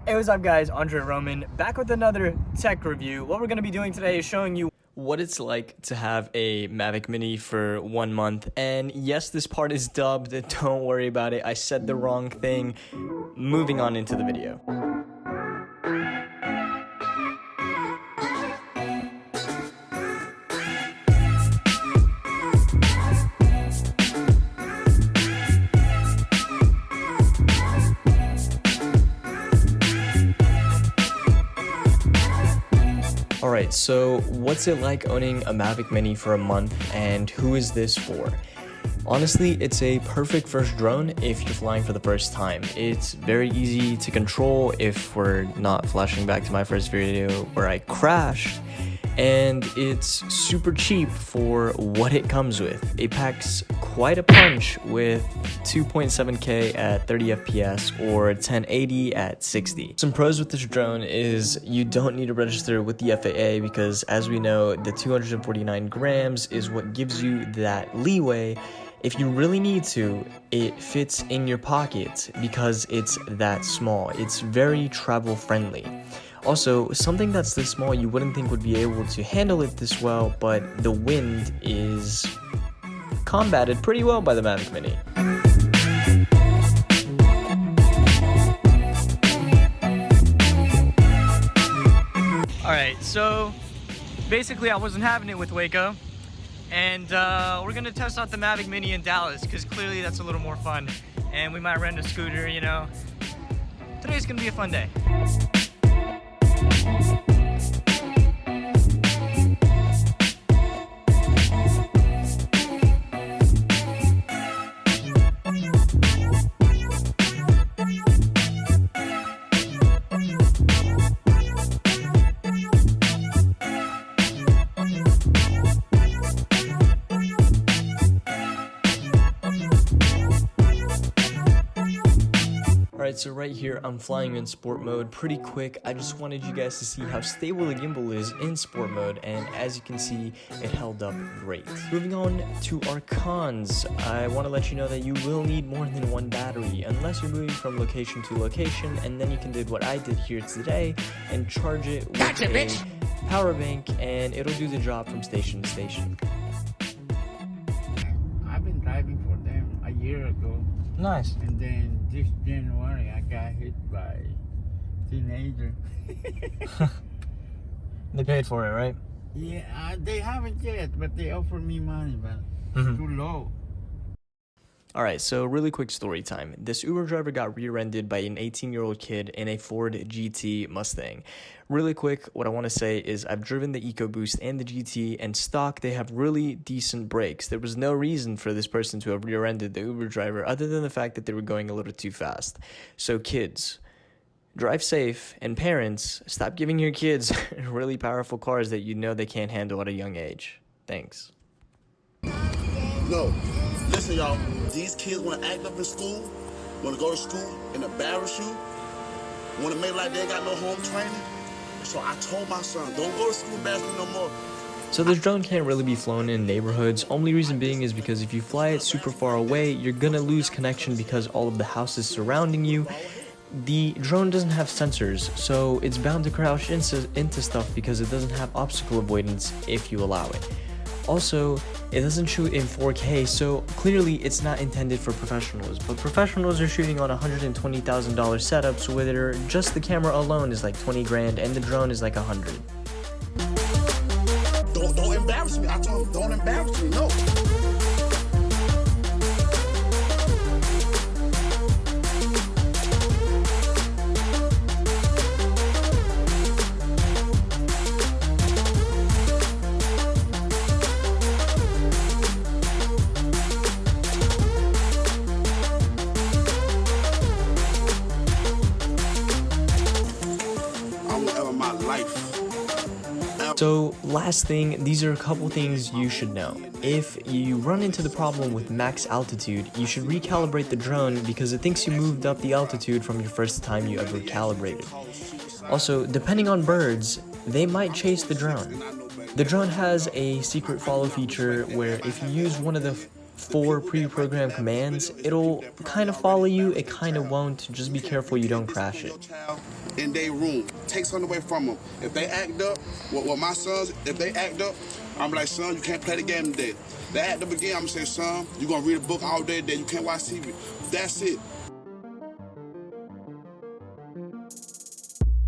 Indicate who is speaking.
Speaker 1: Hey, what's up guys, Andre Roman, back with another tech review. What we're going to be doing today is showing you what it's like to have a Mavic Mini for 1 month. And yes, this part is dubbed, don't worry about it, I said the wrong thing. Moving on into the video. Alright, so what's it like owning a Mavic Mini for a month, and who is this for? Honestly, it's a perfect first drone if you're flying for the first time. It's very easy to control if we're not flashing back to my first video where I crashed, and it's super cheap for what it comes with. It packs quite a punch with 2.7K at 30 FPS or 1080 at 60. Some pros with this drone is you don't need to register with the FAA because, as we know, the 249 grams is what gives you that leeway. If you really need to, it fits in your pocket because it's that small. It's very travel friendly. Also, something that's this small you wouldn't think would be able to handle it this well, but the wind is combated pretty well by the Mavic Mini. Alright, so basically I wasn't having it with Waco, and we're gonna test out the Mavic Mini in Dallas because clearly that's a little more fun, and we might rent a scooter, you know. Today's gonna be a fun day. Alright, so right here I'm flying in sport mode pretty quick. I just wanted you guys to see how stable the gimbal is in sport mode, and as you can see, it held up great. Moving on to our cons, I want to let you know that you will need more than one battery unless you're moving from location to location, and then you can do what I did here today and charge it with a power bank, and it'll do the job from station to station.
Speaker 2: I've been driving for them a year ago.
Speaker 1: Nice.
Speaker 2: And then this January I got hit by a teenager.
Speaker 1: They paid for it, right?
Speaker 2: Yeah, they haven't yet, but they offered me money, but it's too low.
Speaker 1: Alright, so really quick story time. This Uber driver got rear-ended by an 18-year-old kid in a Ford GT Mustang. Really quick, what I want to say is I've driven the EcoBoost and the GT, and stock, they have really decent brakes. There was no reason for this person to have rear-ended the Uber driver other than the fact that they were going a little too fast. So kids, drive safe, and parents, stop giving your kids really powerful cars that you know they can't handle at a young age. Thanks.
Speaker 3: No. Listen, y'all. These kids want to act up in school, want to go to school and embarrass you, want to make like they ain't got no home training. So I told my son, don't go to school embarrass me no more.
Speaker 1: So this drone can't really be flown in neighborhoods. Only reason being is because if you fly it super far away, you're gonna lose connection because all of the houses surrounding you. The drone doesn't have sensors, so it's bound to crash into stuff because it doesn't have obstacle avoidance if you allow it. Also, it doesn't shoot in 4K, so clearly it's not intended for professionals, but professionals are shooting on $120,000 setups where just the camera alone is like 20 grand and the drone is like 100.
Speaker 3: Don't embarrass me. I told him, don't embarrass me, no.
Speaker 1: So last thing, these are a couple things you should know. If you run into the problem with max altitude, you should recalibrate the drone because it thinks you moved up the altitude from your first time you ever calibrated. Also, depending on birds, they might chase the drone. The drone has a secret follow feature where if you use one of the 4 pre-programmed commands. It'll kind of follow you, it kind of won't. Just be careful you don't crash it.
Speaker 3: In their room, take something away from them. If they act up, well, my sons, if they act up, I'm like, son, you can't play the game today. They act up again, I'm gonna say, son, you're gonna read a book all day today, you can't watch TV. That's it.